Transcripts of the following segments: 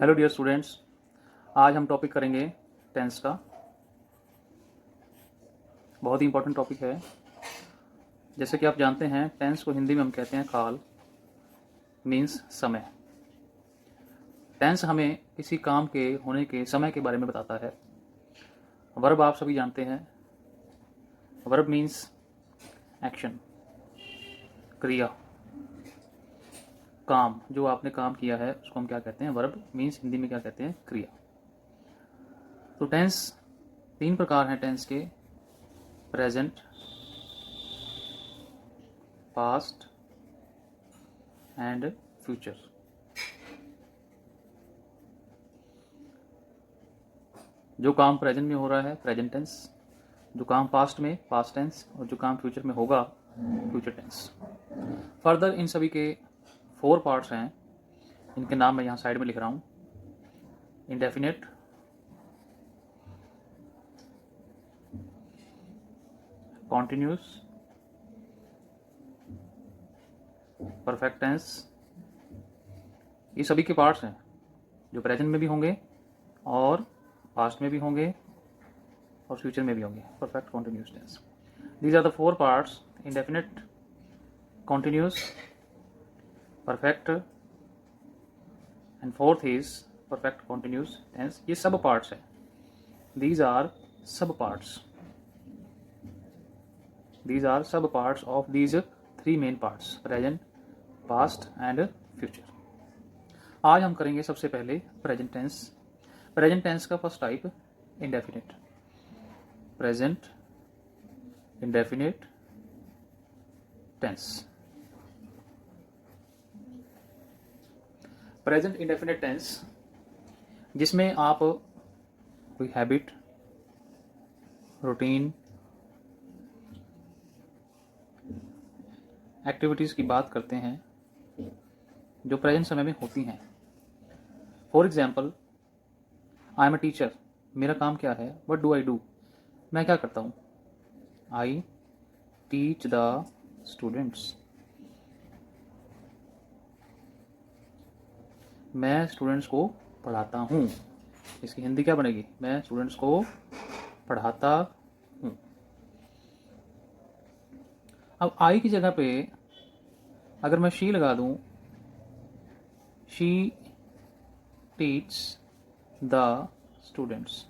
Hello dear students, आज हम topic करेंगे टेंस का। बहुत ही इंपॉर्टेंट टॉपिक है। जैसे कि आप जानते हैं, टेंस को हिंदी में हम कहते हैं काल, मीन्स समय। टेंस हमें किसी काम के होने के समय के बारे में बताता है। वर्ब आप सभी जानते हैं। वर्ब मीन्स एक्शन, क्रिया, काम। जो आपने काम किया है उसको हम क्या कहते हैं? वर्ब। मीन्स हिंदी में क्या कहते हैं? क्रिया। तो टेंस 3 प्रकार हैं टेंस के: प्रेजेंट, पास्ट एंड फ्यूचर। जो काम प्रेजेंट में हो रहा है प्रेजेंट टेंस, जो काम पास्ट में पास्ट टेंस, और जो काम फ्यूचर में होगा फ्यूचर टेंस। फर्दर इन सभी के 4 पार्ट्स हैं। इनके नाम मैं यहाँ साइड में लिख रहा हूँ: इंडेफिनिट, कॉन्टिन्यूस, परफेक्ट टेंस। ये सभी के पार्ट्स हैं जो प्रेजेंट में भी होंगे और पास्ट में भी होंगे और फ्यूचर में भी होंगे। Perfect, continuous tense, these are the 4 parts: indefinite, continuous, perfect and fourth is perfect continuous tense. ये सब पार्ट्स हैं। These are sub parts, these are sub parts of these 3 main parts: present, past and future। आज हम करेंगे सबसे पहले present tense. Present tense का first type indefinite. Present indefinite tense. Present indefinite tense जिसमें आप कोई हैबिट, रूटीन, एक्टिविटीज़ की बात करते हैं जो प्रेजेंट समय में होती हैं। For example, I am a teacher. मेरा काम क्या है? What do I do? मैं क्या करता हूँ? I teach the students. मैं स्टूडेंट्स को पढ़ाता हूँ। इसकी हिंदी क्या बनेगी? मैं स्टूडेंट्स को पढ़ाता हूँ। अब आई की जगह पे अगर मैं शी लगा दूँ, शी टीच द स्टूडेंट्स,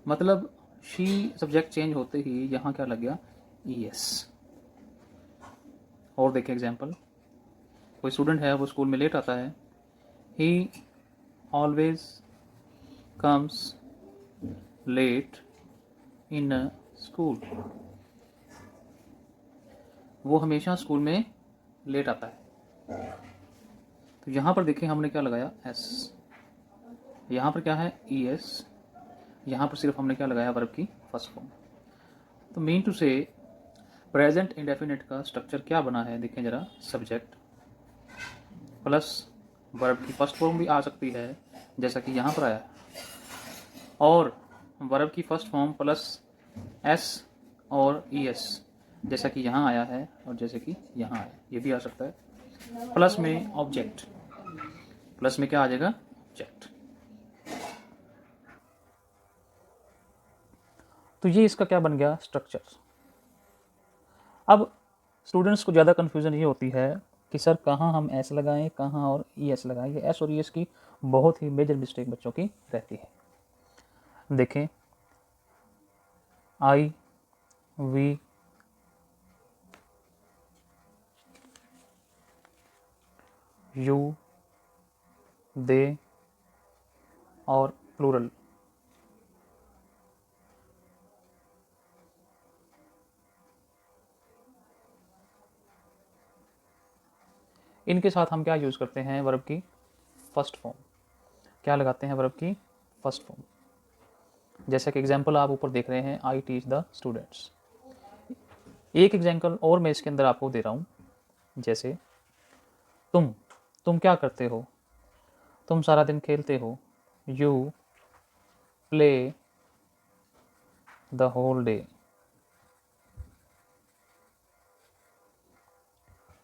मतलब शी सब्जेक्ट चेंज होते ही यहाँ क्या लग गया? ES। और देखिए एग्जाम्पल, कोई स्टूडेंट है वो स्कूल में लेट आता है। He always comes late in school. वो हमेशा स्कूल में लेट आता है। तो यहाँ पर देखिए हमने क्या लगाया? S। यहाँ पर क्या है? ES। यहाँ पर सिर्फ हमने क्या लगाया? वर्ब की फर्स्ट फॉर्म। तो मीन टू से प्रेजेंट इंडेफिनिट का स्ट्रक्चर क्या बना है? देखें जरा, सब्जेक्ट प्लस वर्ब की फर्स्ट फॉर्म भी आ सकती है जैसा कि यहाँ पर आया, और वर्ब की फर्स्ट फॉर्म प्लस S और ES जैसा कि यहाँ आया है और जैसे कि यहाँ आया, ये भी आ सकता है। प्लस में ऑब्जेक्ट, प्लस में क्या आ जाएगा? ऑब्जेक्ट। तो ये इसका क्या बन गया? स्ट्रक्चर। अब स्टूडेंट्स को ज़्यादा कन्फ्यूज़न ये होती है कि सर कहाँ हम S लगाएं, कहाँ और ES लगाएं। ये S और ES की बहुत ही मेजर मिस्टेक बच्चों की रहती है। देखें, आई, वी, यू, दे और प्लूरल। इनके साथ हम क्या यूज़ करते हैं? वर्ब की फर्स्ट फॉर्म। क्या लगाते हैं? वर्ब की फर्स्ट फॉर्म। जैसा कि एग्जाम्पल आप ऊपर देख रहे हैं, आई टीच द स्टूडेंट्स। एक एग्जाम्पल और मैं इसके अंदर आपको दे रहा हूँ। जैसे तुम क्या करते हो? तुम सारा दिन खेलते हो। You play the whole day.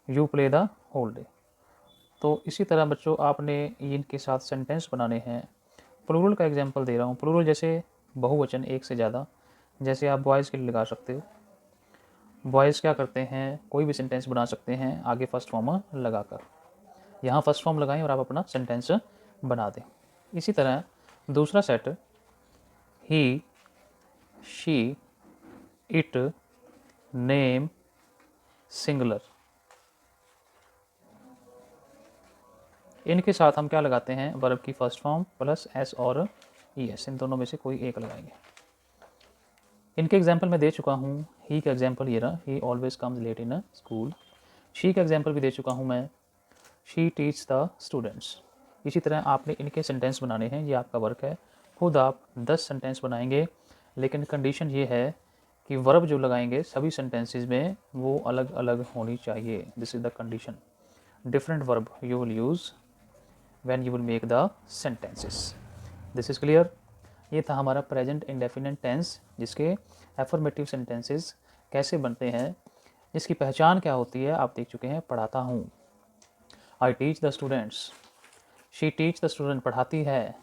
You play the whole day. तो इसी तरह बच्चों आपने इनके साथ सेंटेंस बनाने हैं। प्लूरल का एग्जांपल दे रहा हूँ। प्लूरल जैसे बहुवचन, एक से ज़्यादा, जैसे आप बॉयज़ के लिए लगा सकते हो। बॉयज़ क्या करते हैं, कोई भी सेंटेंस बना सकते हैं आगे फर्स्ट फॉर्म लगाकर। यहाँ फर्स्ट फॉर्म लगाएं और आप अपना सेंटेंस बना दें। इसी तरह दूसरा set, he, she, it, name, singular, इनके साथ हम क्या लगाते हैं, वर्ब की फर्स्ट फॉर्म प्लस एस और ई एस, इन दोनों में से कोई एक लगाएंगे। इनके एग्जाम्पल मैं दे चुका हूँ। ही का एग्जाम्पल ये रहा, he always comes late in a school. She का एग्जाम्पल भी दे चुका हूँ मैं, शी टीच द स्टूडेंट्स। इसी तरह आपने इनके सेंटेंस बनाने हैं, ये आपका वर्क है। खुद आप 10 सेंटेंस बनाएंगे, लेकिन कंडीशन ये है कि वर्ब जो लगाएंगे सभी सेंटेंसेस में वो अलग अलग होनी चाहिए। This is the condition. Different verb you will use when you will make the sentences. This is clear. ये था हमारा प्रेजेंट इंडेफिनिट टेंस, जिसके एफर्मेटिव सेंटेंसेस कैसे बनते हैं, इसकी पहचान क्या होती है आप देख चुके हैं। पढ़ाता हूँ, I teach the students. She teach the student, पढ़ाती है।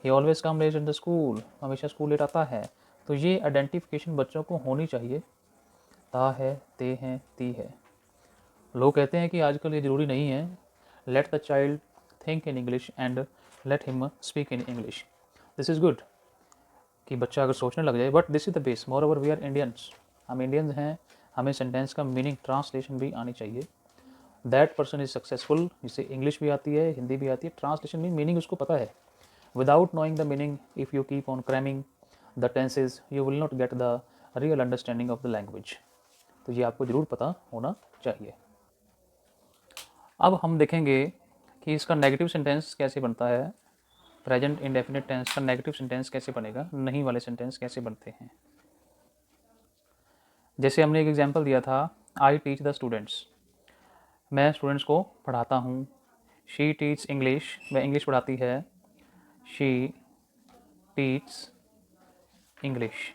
He always come late in the school, हमेशा स्कूल लेट आता है। तो ये आइडेंटिफिकेशन बच्चों को होनी चाहिए। ता है, ते हैं, ती है। लोग कहते हैं कि आजकल ये ज़रूरी नहीं है। Let the child think in English and let him speak in English. This is good कि बच्चा अगर सोचने लग जाए, but this is the base. Moreover we are Indians, हम इंडियंस हैं, हमें सेंटेंस का मीनिंग ट्रांसलेशन भी आनी चाहिए। दैट पर्सन इज सक्सेसफुल, जिसे इंग्लिश भी आती है, हिंदी भी आती है, ट्रांसलेशन में मीनिंग उसको पता है। Without knowing the meaning, if you keep on cramming the tenses, you will not get the real understanding of the language. तो ये आपको ज़रूर पता होना चाहिए। अब हम देखेंगे कि इसका नेगेटिव सेंटेंस कैसे बनता है। प्रेजेंट इंडेफिनिट टेंस का नेगेटिव सेंटेंस कैसे बनेगा, नहीं वाले सेंटेंस कैसे बनते हैं। जैसे हमने एक एग्जांपल दिया था, आई टीच द स्टूडेंट्स, मैं स्टूडेंट्स को पढ़ाता हूँ। शी टीच इंग्लिश, वह इंग्लिश पढ़ाती है। शी टीच इंग्लिश,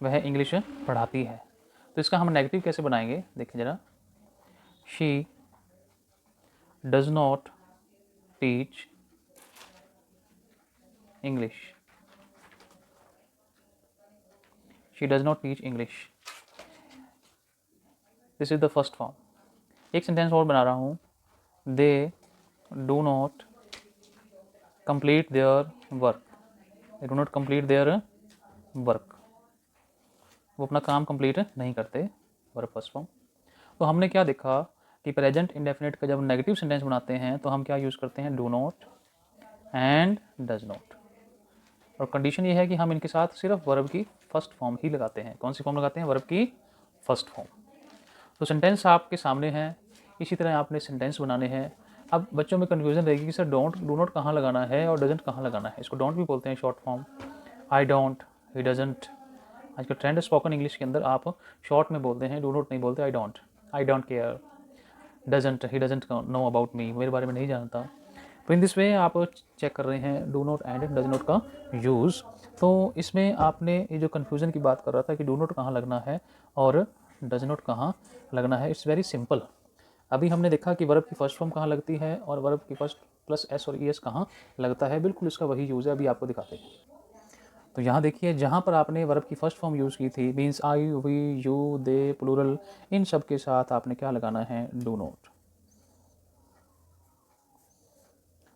वह इंग्लिश पढ़ाती है। तो इसका हम नेगेटिव कैसे बनाएंगे, देखिए ज़रा। She does not teach English, she does not teach English. This is the first form. एक सेंटेंस और बना रहा हूँ, they do not complete their work, they do not complete their work, वो अपना काम कंप्लीट नहीं करते, वर्ब फर्स्ट फॉर्म। तो हमने क्या देखा कि प्रेजेंट इंडेफिनिट का जब नेगेटिव सेंटेंस बनाते हैं तो हम क्या यूज़ करते हैं, do not and does not. और कंडीशन ये है कि हम इनके साथ सिर्फ वर्ब की फर्स्ट फॉर्म ही लगाते हैं। कौन सी फॉर्म लगाते हैं, वर्ब की फर्स्ट फॉर्म। तो सेंटेंस आपके सामने हैं, इसी तरह आपने सेंटेंस बनाने हैं। अब बच्चों में कन्फ्यूजन रहेगी कि सर डोंट, डू नॉट कहाँ लगाना है और डजंट कहाँ लगाना है। इसको डोंट भी बोलते हैं short form, I don't, he doesn't. आज का ट्रेंड स्पोकन इंग्लिश के अंदर आप शॉर्ट में बोलते हैं, डू नॉट नहीं बोलते, I don't care, doesn't, he doesn't know about me, मेरे बारे में नहीं जानता। तो इन दिस वे आप चेक कर रहे हैं do not and does not का यूज़। तो इसमें आपने ये जो कन्फ्यूज़न की बात कर रहा था कि डू नॉट कहाँ लगना है और डज नॉट कहाँ लगना है, इट्स वेरी सिंपल। अभी हमने देखा कि वर्ब की फर्स्ट फॉर्म कहाँ लगती है और वर्ब की फर्स्ट प्लस एस और ई एस कहाँ लगता है। बिल्कुल इसका वही यूज़ है, अभी आपको दिखाते हैं। तो यहाँ देखिए, जहाँ पर आपने वर्ब की फर्स्ट फॉर्म यूज़ की थी, means I, we, you, they, plural, इन सब के साथ आपने क्या लगाना है, डू नॉट।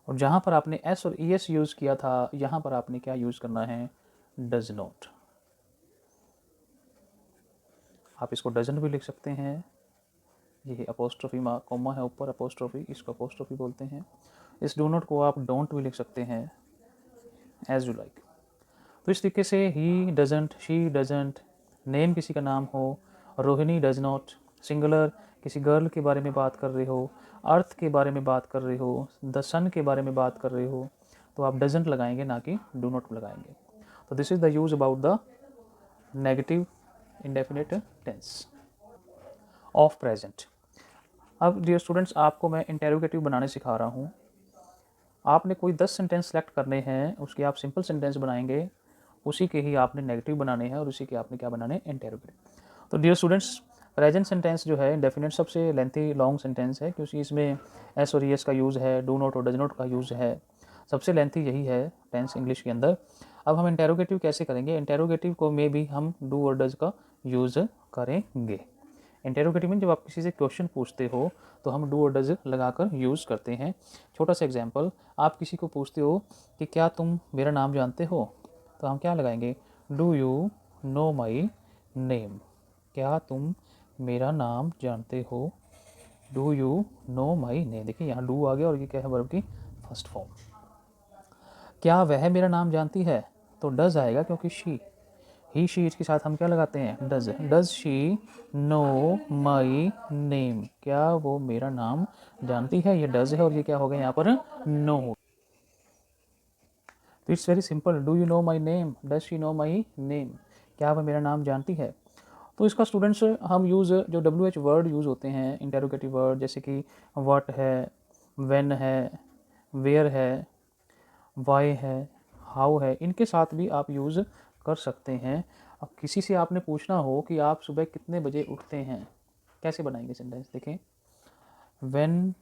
और जहाँ पर आपने एस और ई एस यूज़ किया था, यहाँ पर आपने क्या यूज़ करना है, डज नॉट। आप इसको डजंट भी लिख सकते हैं, ये अपोस्ट्रोफी मार्क कोमा है ऊपर, अपोस्ट्रोफी, इसको अपोस्ट्रोफी बोलते हैं। इस डू नॉट को आप डोंट भी लिख सकते हैं, एज यू लाइक। तो इस तरीके से he doesn't, she doesn't, name किसी का नाम हो, रोहिणी डज नॉट, सिंगुलर किसी गर्ल के बारे में बात कर रहे हो, अर्थ के बारे में बात कर रहे हो, द सन के बारे में बात कर रहे हो, तो आप डजंट लगाएंगे, ना कि डू नॉट लगाएंगे। तो this is the use about the negative indefinite tense of present. अब डियर स्टूडेंट्स, आपको मैं इंटेरोगेटिव बनाने सिखा रहा हूँ। आपने कोई 10 सेंटेंस सेलेक्ट करने हैं, उसके आप सिंपल सेंटेंस बनाएंगे, उसी के ही आपने नेगेटिव बनाने हैं और उसी के आपने क्या बनाने हैं, इंटेरोगेटिव। तो डियर स्टूडेंट्स, प्रेजेंट सेंटेंस जो है इंडेफिनिट सबसे लेंथी लॉन्ग सेंटेंस है, क्योंकि इसमें एस और एस का यूज़ है, डू नॉट और डज नॉट का यूज़ है, सबसे लेंथी यही है टेंस इंग्लिश के अंदर। अब हम इंटेरोगेटिव कैसे करेंगे? इंटेरोगेटिव को में भी हम डू और डज का यूज़ करेंगे। इंटेरोगेटिव में जब आप किसी से क्वेश्चन पूछते हो तो हम डू और डज लगाकर यूज़ करते हैं। छोटा सा एग्जांपल, आप किसी को पूछते हो कि क्या तुम मेरा नाम जानते हो, तो हम क्या लगाएंगे? Do you know my name. क्या तुम मेरा नाम जानते हो? Do you know my name. देखिए यहाँ डू आ गया और ये क्या है? वर्ब की फर्स्ट फॉर्म। क्या वह मेरा नाम जानती है? तो डज आएगा, क्योंकि शी, ही शी के साथ हम क्या लगाते हैं? Does. Does she know my name. क्या वो मेरा नाम जानती है? ये डज है और ये क्या हो गया यहाँ पर? नो। तो it's very simple, do you know my name, does she know my name. क्या वह मेरा नाम जानती है? तो इसका स्टूडेंट्स हम यूज़ जो WH वर्ड यूज़ होते हैं इंटेरोगेटिव वर्ड, जैसे कि व्हाट है, व्हेन है, वेयर है, वाई है, हाउ है, इनके साथ भी आप यूज़ कर सकते हैं। अब किसी से आपने पूछना हो कि आप सुबह कितने बजे उठते हैं, कैसे बनाएंगे सेंटेंस? देखें, when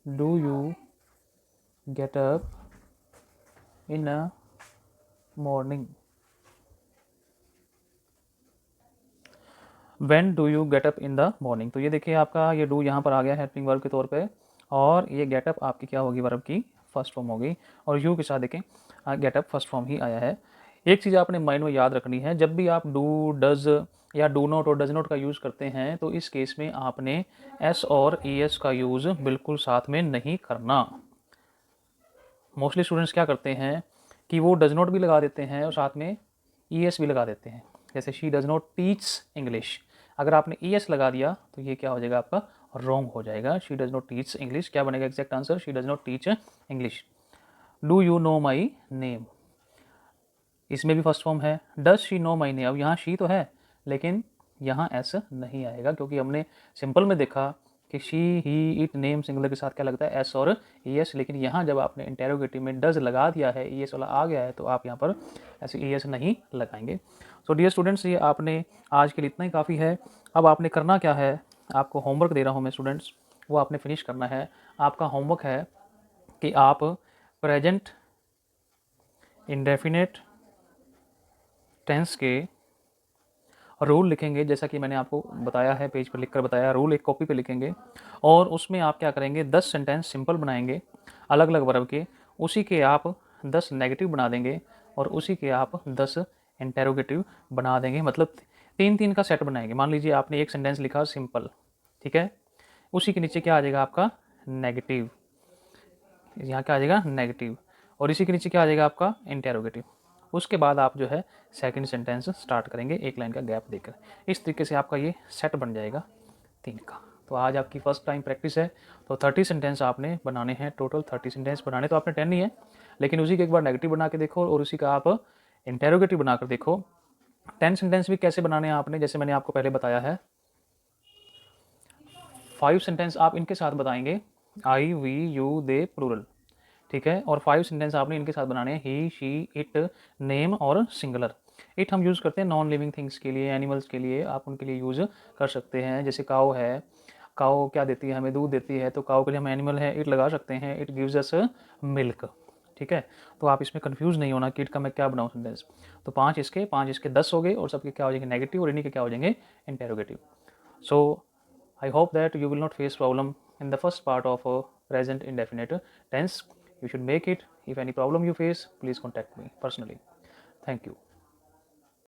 do you get up in a morning. When do you get up in the morning. तो ये देखिए आपका ये डू यहाँ पर आ गया हेल्पिंग वर्ब के तौर पे, और ये गेट अप आपकी क्या होगी? वर्ब की फर्स्ट फॉर्म होगी, और यू के साथ देखें गेट अप फर्स्ट फॉर्म ही आया है। एक चीज़ आपने माइंड में याद रखनी है, जब भी आप डू, डज या डू नॉट और डज नॉट का यूज़ करते हैं तो इस केस में आपने एस और ई एस का यूज़ बिल्कुल साथ में नहीं करना। मोस्टली स्टूडेंट्स क्या करते हैं कि वो डज नॉट भी लगा देते हैं और साथ में ई एस भी लगा देते हैं। जैसे she does not teach English, अगर आपने ई एस लगा दिया तो ये क्या हो जाएगा? आपका रॉन्ग हो जाएगा। She does not teach English, क्या बनेगा exact answer? She does not teach English. Do you know my name, इसमें भी फर्स्ट फॉर्म है। Does she know my name, अब यहाँ शी तो है लेकिन यहाँ एस नहीं आएगा, क्योंकि हमने सिंपल में देखा कि she, he, it, name singular के साथ क्या लगता है? एस और ई एस। लेकिन यहाँ जब आपने इंटेरोगेटिव में डज लगा दिया है, ई एस वाला आ गया है, तो आप यहाँ पर ऐसे ई एस नहीं लगाएंगे। सो डियर स्टूडेंट्स, ये आपने आज के लिए इतना ही काफ़ी है। अब आपने करना क्या है? आपको होमवर्क दे रहा हूँ मैं स्टूडेंट्स, वो आपने फिनिश करना है। आपका होमवर्क है कि आप प्रेजेंट इंडेफिनेट टेंस के रूल लिखेंगे, जैसा कि मैंने आपको बताया है, पेज पर लिखकर बताया। रूल एक कॉपी पे लिखेंगे और उसमें आप क्या करेंगे? 10 सेंटेंस सिंपल बनाएंगे अलग अलग वर्ब के, उसी के आप 10 नेगेटिव बना देंगे और उसी के आप 10 इंटेरोगेटिव बना देंगे। मतलब 3-3 का सेट बनाएंगे। मान लीजिए आपने एक सेंटेंस लिखा सिंपल, ठीक है, उसी के नीचे क्या आ जाएगा? आपका नेगेटिव। यहाँ क्या आ जाएगा? नेगेटिव। और इसी के नीचे क्या आ जाएगा? आपका इंटेरोगेटिव। उसके बाद आप जो है सेकंड सेंटेंस स्टार्ट करेंगे एक लाइन का गैप देकर। इस तरीके से आपका ये सेट बन जाएगा 3 का। तो आज आपकी फर्स्ट टाइम प्रैक्टिस है, तो 30 सेंटेंस आपने बनाने हैं। टोटल 30 सेंटेंस बनाने तो आपने 10 ही है, लेकिन उसी के एक बार नेगेटिव बना के देखो और उसी का आप इंटेरोगेटिव बनाकर देखो। 10 सेंटेंस भी कैसे बनाने हैं आपने, जैसे मैंने आपको पहले बताया है। 5 सेंटेंस आप इनके साथ बताएंगे, आई, वी, यू, दे, प्लूरल, ठीक है। और 5 सेंटेंस आपने इनके साथ बनाने हैं, ही, शी, इट, नेम और सिंगुलर। इट हम यूज़ करते हैं नॉन लिविंग थिंग्स के लिए, एनिमल्स के लिए, आप उनके लिए यूज़ कर सकते हैं। जैसे काऊ है, काऊ क्या देती है? हमें दूध देती है, तो काऊ के लिए हम एनिमल है इट लगा सकते हैं, इट गिव्स अस मिल्क, ठीक है। तो आप इसमें कंफ्यूज नहीं होना कि इट का मैं क्या बनाऊँ सेंटेंस। तो 5 इसके 10 हो गए और सबके क्या हो जाएंगे? नेगेटिव, और इन्हीं के क्या हो जाएंगे? Interrogative. So I hope that you will not face problem in the first part of present indefinite tense. You should make it. If any problem you face, please contact me personally. Thank you.